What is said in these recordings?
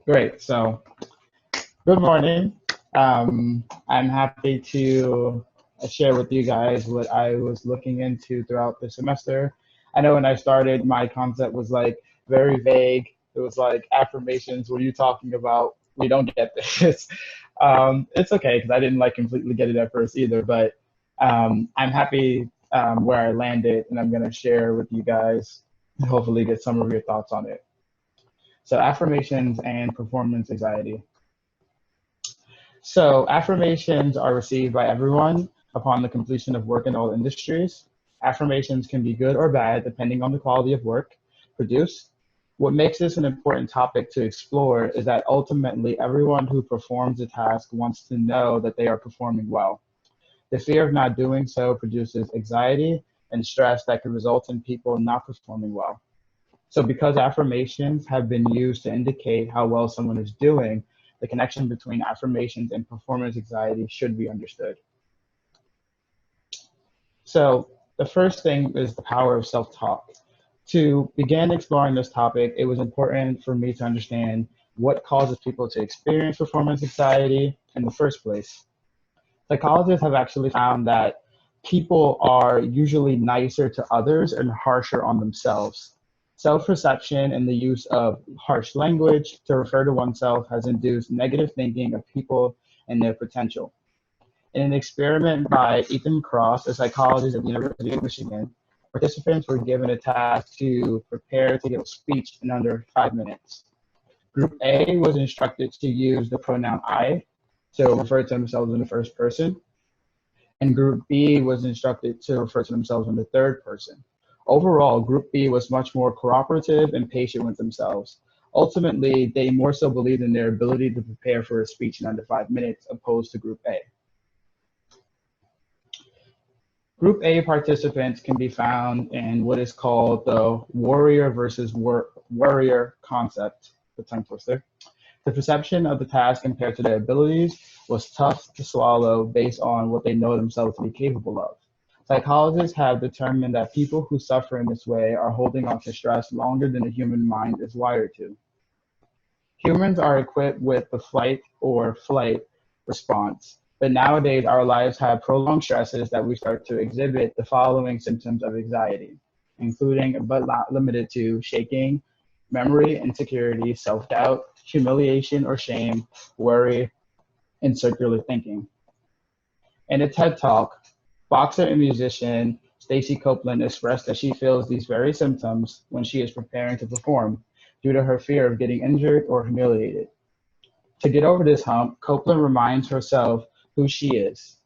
Great. So, good morning. I'm happy to share with you guys what I was looking into throughout the semester. I know when I started, my concept was like very vague. It was like affirmations. What are you talking about? We don't get this. It's okay because I didn't like completely get it at first either. But I'm happy where I landed, and I'm gonna share with you guys and hopefully get some of your thoughts on it. So, affirmations and performance anxiety. So affirmations are received by everyone upon the completion of work in all industries. Affirmations can be good or bad depending on the quality of work produced. What makes this an important topic to explore is that ultimately everyone who performs a task wants to know that they are performing well. The fear of not doing so produces anxiety and stress that can result in people not performing well. So, because affirmations have been used to indicate how well someone is doing, the connection between affirmations and performance anxiety should be understood. So, the first thing is the power of self talk. To begin exploring this topic, it was important for me to understand what causes people to experience performance anxiety in the first place. Psychologists have actually found that people are usually nicer to others and harsher on themselves. Self perception and the use of harsh language to refer to oneself has induced negative thinking of people and their potential. In an experiment by Ethan Cross, a psychologist at the University of Michigan, participants were given a task to prepare to give a speech in under 5 minutes. Group A was instructed to use the pronoun I to refer to themselves in the first person, and Group B was instructed to refer to themselves in the third person. Overall, Group B was much more cooperative and patient with themselves. Ultimately, they more so believed in their ability to prepare for a speech in under 5 minutes opposed to Group A. Group A participants can be found in what is called the warrior versus worrier concept, the tongue twister. The perception of the task compared to their abilities was tough to swallow based on what they know themselves to be capable of. Psychologists have determined that people who suffer in this way are holding on to stress longer than the human mind is wired to. Humans are equipped with the flight or flight response, but nowadays our lives have prolonged stresses that we start to exhibit the following symptoms of anxiety, including but not limited to shaking, memory insecurity, self doubt, humiliation or shame, worry, and circular thinking. In a TED Talk, boxer and musician Stacy Copeland expressed that she feels these very symptoms when she is preparing to perform due to her fear of getting injured or humiliated. To get over this hump, Copeland reminds herself who she is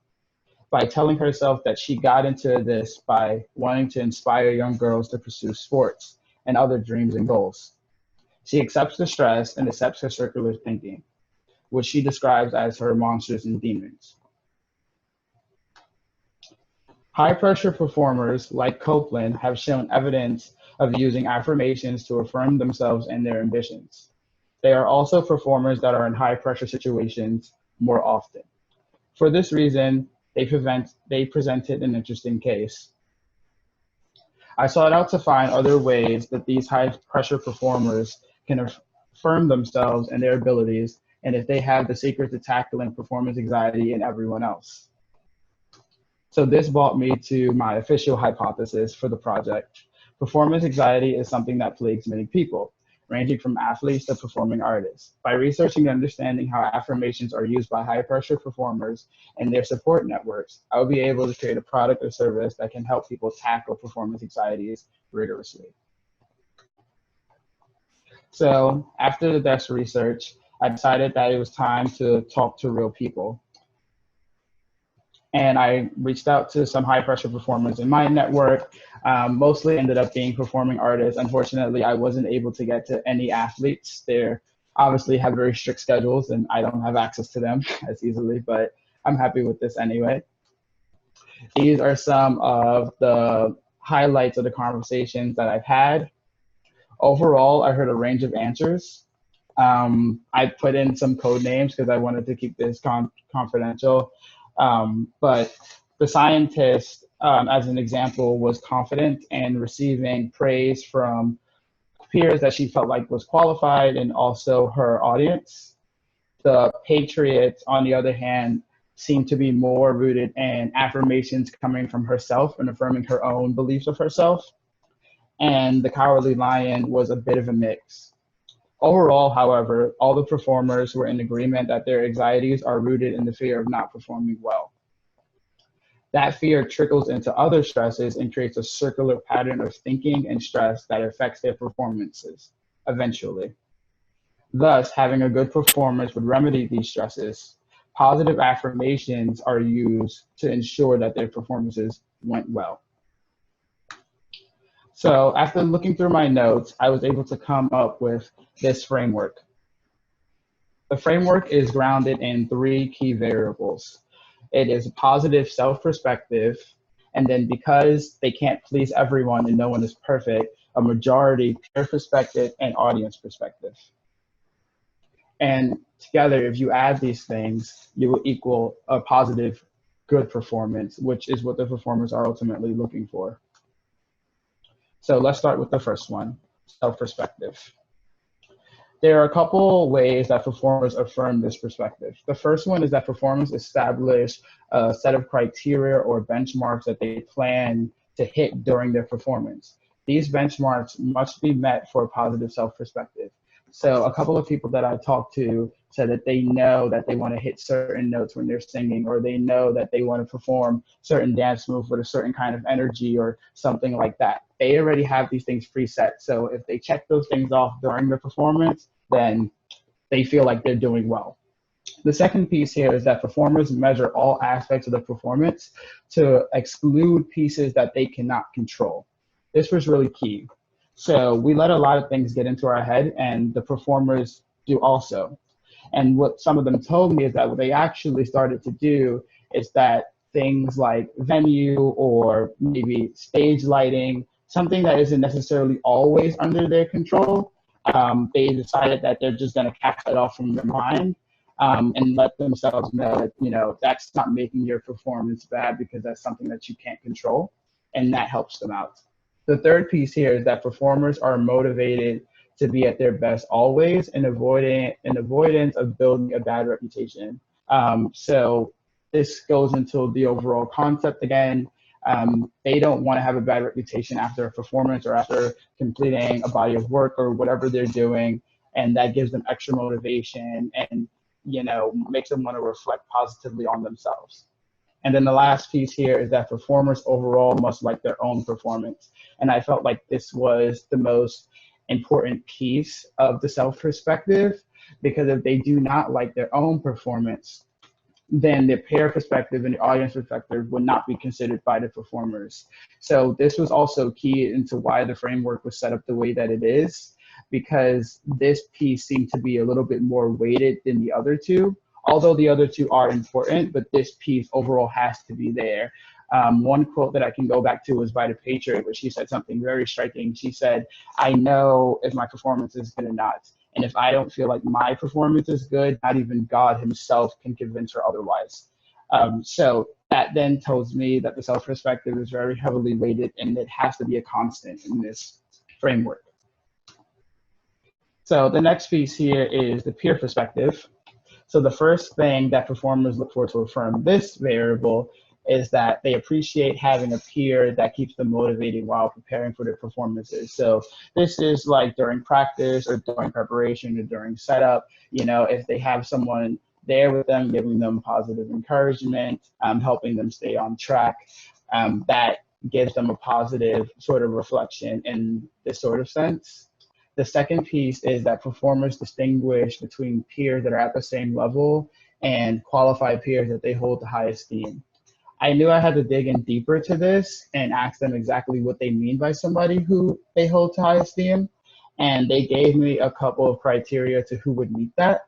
by telling herself that she got into this by wanting to inspire young girls to pursue sports and other dreams and goals. She accepts the stress and accepts her circular thinking, which she describes as her monsters and demons. High pressure performers like Copeland have shown evidence of using affirmations to affirm themselves and their ambitions. They are also performers that are in high pressure situations more often. For this reason, they presented an interesting case. I sought out to find other ways that these high pressure performers can affirm themselves and their abilities, and if they have the secret to tackling performance anxiety in everyone else. So this brought me to my official hypothesis for the project. Performance anxiety is something that plagues many people, ranging from athletes to performing artists. By researching and understanding how affirmations are used by high pressure performers and their support networks, I will be able to create a product or service that can help people tackle performance anxieties rigorously. So after the desk research, I decided that it was time to talk to real people. And I reached out to some high pressure performers in my network. Mostly ended up being performing artists. Unfortunately, I wasn't able to get to any athletes. They obviously have very strict schedules, and I don't have access to them as easily. But I'm happy with this anyway. These are some of the highlights of the conversations that I've had. Overall, I heard a range of answers. I put in some code names because I wanted to keep this confidential. But the scientist, as an example, was confident and receiving praise from peers that she felt like was qualified and also her audience. The patriots, on the other hand, seemed to be more rooted in affirmations coming from herself and affirming her own beliefs of herself. And the cowardly lion was a bit of a mix. Overall, however, all the performers were in agreement that their anxieties are rooted in the fear of not performing well. That fear trickles into other stresses and creates a circular pattern of thinking and stress that affects their performances eventually. Thus, having a good performance would remedy these stresses. Positive affirmations are used to ensure that their performances went well. So after looking through my notes, I was able to come up with this framework. The framework is grounded in three key variables. It is a positive self-perspective, and then because they can't please everyone and no one is perfect, a majority peer perspective and audience perspective. And together, if you add these things, you will equal a positive, good performance, which is what the performers are ultimately looking for. So let's start with the first one, self-perspective. There are a couple ways that performers affirm this perspective. The first one is that performers establish a set of criteria or benchmarks that they plan to hit during their performance. These benchmarks must be met for a positive self-perspective. So a couple of people that I talked to said that they know that they want to hit certain notes when they're singing, or they know that they want to perform certain dance moves with a certain kind of energy or something like that. They already have these things preset. So if they check those things off during the performance, then they feel like they're doing well. The second piece here is that performers measure all aspects of the performance to exclude pieces that they cannot control. This was really key. So we let a lot of things get into our head, and the performers do also. And what some of them told me is that what they actually started to do is that things like venue or maybe stage lighting, something that isn't necessarily always under their control, they decided that they're just going to cast it off from their mind, and let themselves know that, that's not making your performance bad because that's something that you can't control, and that helps them out. The third piece here is that performers are motivated to be at their best always, and avoidance of building a bad reputation. So this goes into the overall concept again. They don't want to have a bad reputation after a performance or after completing a body of work or whatever they're doing, and that gives them extra motivation and makes them want to reflect positively on themselves. And then the last piece here is that performers overall must like their own performance. And I felt like this was the most important piece of the self-perspective, because if they do not like their own performance, then the peer perspective and the audience perspective would not be considered by the performers. So this was also key into why the framework was set up the way that it is, because this piece seemed to be a little bit more weighted than the other two. Although the other two are important, but this piece overall has to be there. One quote that I can go back to was by the Patriot, where she said something very striking. She said, "I know if my performance is good or not. And if I don't feel like my performance is good, not even God himself can convince her otherwise." So that then tells me that the self-perspective is very heavily weighted, and it has to be a constant in this framework. So the next piece here is the peer perspective. So the first thing that performers look for to affirm this variable is that they appreciate having a peer that keeps them motivated while preparing for their performances. So this is like during practice or during preparation or during setup, if they have someone there with them, giving them positive encouragement, helping them stay on track, that gives them a positive sort of reflection in this sort of sense. The second piece is that performers distinguish between peers that are at the same level and qualified peers that they hold to high esteem. I knew I had to dig in deeper to this and ask them exactly what they mean by somebody who they hold to high esteem. And they gave me a couple of criteria to who would meet that.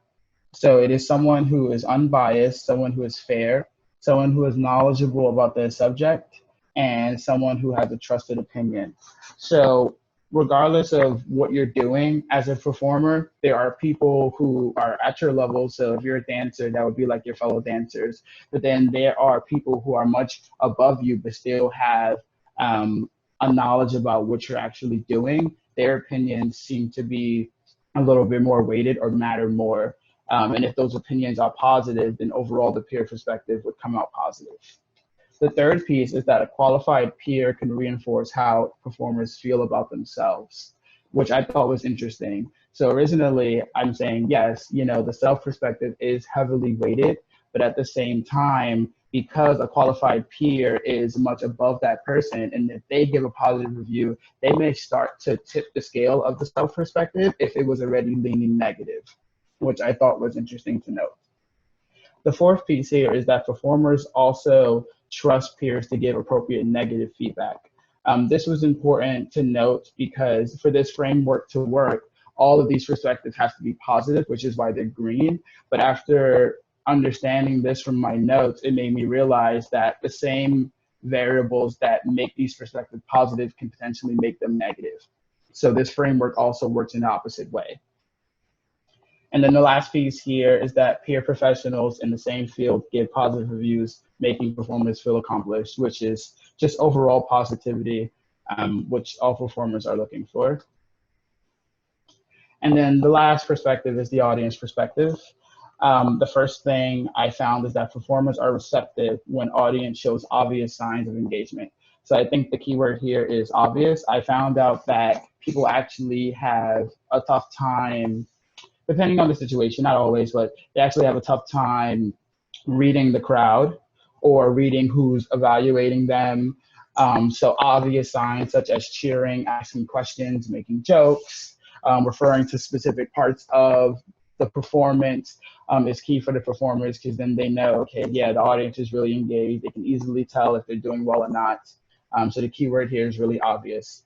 So it is someone who is unbiased, someone who is fair, someone who is knowledgeable about their subject, and someone who has a trusted opinion. So regardless of what you're doing as a performer, there are people who are at your level. So if you're a dancer, that would be like your fellow dancers. But then there are people who are much above you, but still have a knowledge about what you're actually doing. their opinions seem to be a little bit more weighted or matter more. And if those opinions are positive, then overall the peer perspective would come out positive. The third piece is that a qualified peer can reinforce how performers feel about themselves, which I thought was interesting. So originally, I'm saying, yes, the self perspective is heavily weighted, but at the same time, because a qualified peer is much above that person, and if they give a positive review, they may start to tip the scale of the self perspective if it was already leaning negative, which I thought was interesting to note. The fourth piece here is that performers also trust peers to give appropriate negative feedback. This was important to note because for this framework to work, all of these perspectives have to be positive, which is why they're green. But after understanding this from my notes, it made me realize that the same variables that make these perspectives positive can potentially make them negative. So this framework also works in the opposite way. And then the last piece here is that peer professionals in the same field give positive reviews, making performers feel accomplished, which is just overall positivity, which all performers are looking for. And then the last perspective is the audience perspective. The first thing I found is that performers are receptive when audience shows obvious signs of engagement. So I think the key word here is obvious. I found out that people actually have a tough time, depending on the situation, not always, but they actually have a tough time reading the crowd or reading who's evaluating them. So obvious signs such as cheering, asking questions, making jokes, referring to specific parts of the performance is key for the performers, because then they know, okay, yeah, the audience is really engaged. They can easily tell if they're doing well or not. So the key word here is really obvious.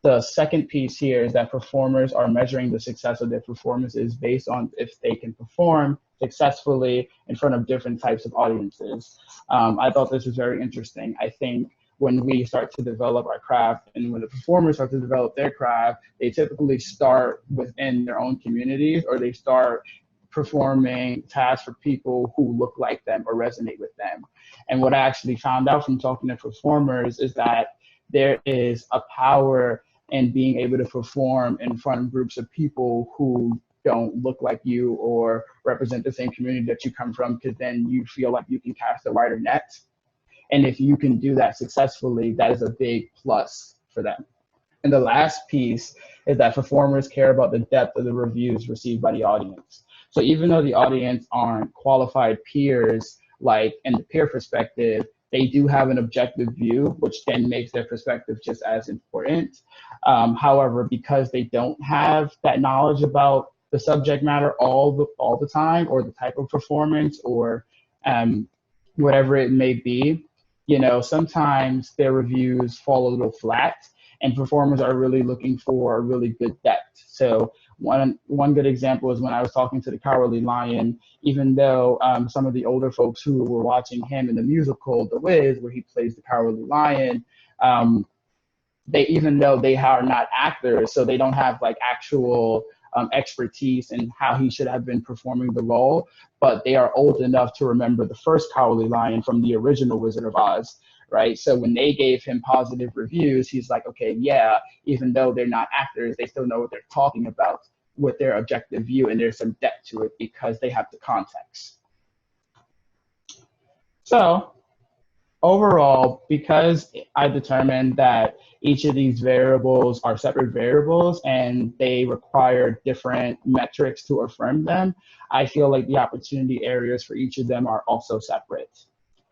The second piece here is that performers are measuring the success of their performances based on if they can perform successfully in front of different types of audiences. I thought this was very interesting. I think when we start to develop our craft and when the performers start to develop their craft, they typically start within their own communities, or they start performing tasks for people who look like them or resonate with them. And what I actually found out from talking to performers is that there is a power in being able to perform in front of groups of people who don't look like you or represent the same community that you come from, because then you feel like you can cast a wider net. And if you can do that successfully, that is a big plus for them. And the last piece is that performers care about the depth of the reviews received by the audience. So even though the audience aren't qualified peers, like in the peer perspective, they do have an objective view, which then makes their perspective just as important. However, because they don't have that knowledge about the subject matter all the time, or the type of performance, or whatever it may be, sometimes their reviews fall a little flat, and performers are really looking for really good depth. So one good example is when I was talking to the Cowardly Lion, even though some of the older folks who were watching him in the musical The Wiz, where he plays the Cowardly Lion, even though they are not actors, so they don't have like actual expertise in how he should have been performing the role, but they are old enough to remember the first Cowardly Lion from the original Wizard of Oz, right? So when they gave him positive reviews, he's like, okay, yeah, even though they're not actors, they still know what they're talking about with their objective view, and there's some depth to it because they have the context. So overall, because I determined that each of these variables are separate variables and they require different metrics to affirm them, I feel like the opportunity areas for each of them are also separate.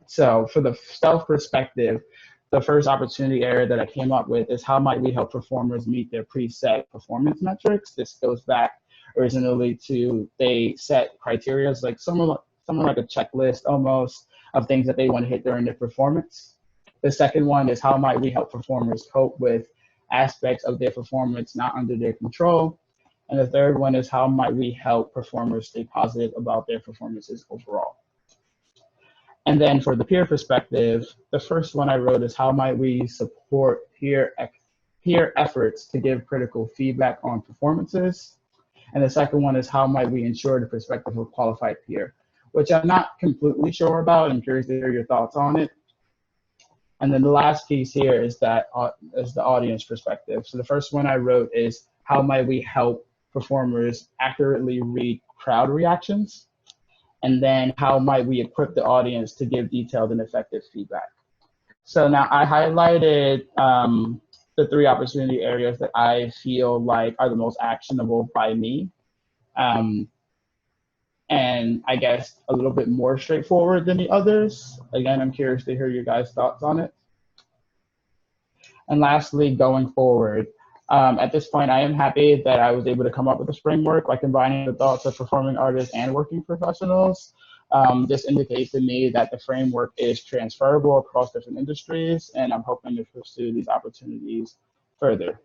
So for the self perspective, the first opportunity area that I came up with is how might we help performers meet their preset performance metrics. This goes back originally to they set criteria like somewhat like a checklist almost of things that they want to hit during their performance. The second one is how might we help performers cope with aspects of their performance not under their control. And the third one is how might we help performers stay positive about their performances overall. And then for the peer perspective, the first one I wrote is how might we support peer efforts to give critical feedback on performances. And the second one is how might we ensure the perspective of qualified peer, which I'm not completely sure about. I'm curious to hear your thoughts on it. And then the last piece here is that is the audience perspective. So the first one I wrote is how might we help performers accurately read crowd reactions? And then how might we equip the audience to give detailed and effective feedback? So now I highlighted the three opportunity areas that I feel like are the most actionable by me. Um, and I guess a little bit more straightforward than the others. Again, I'm curious to hear your guys' thoughts on it. And lastly, going forward, at this point, I am happy that I was able to come up with this framework by combining the thoughts of performing artists and working professionals. This indicates to me that the framework is transferable across different industries, and I'm hoping to pursue these opportunities further.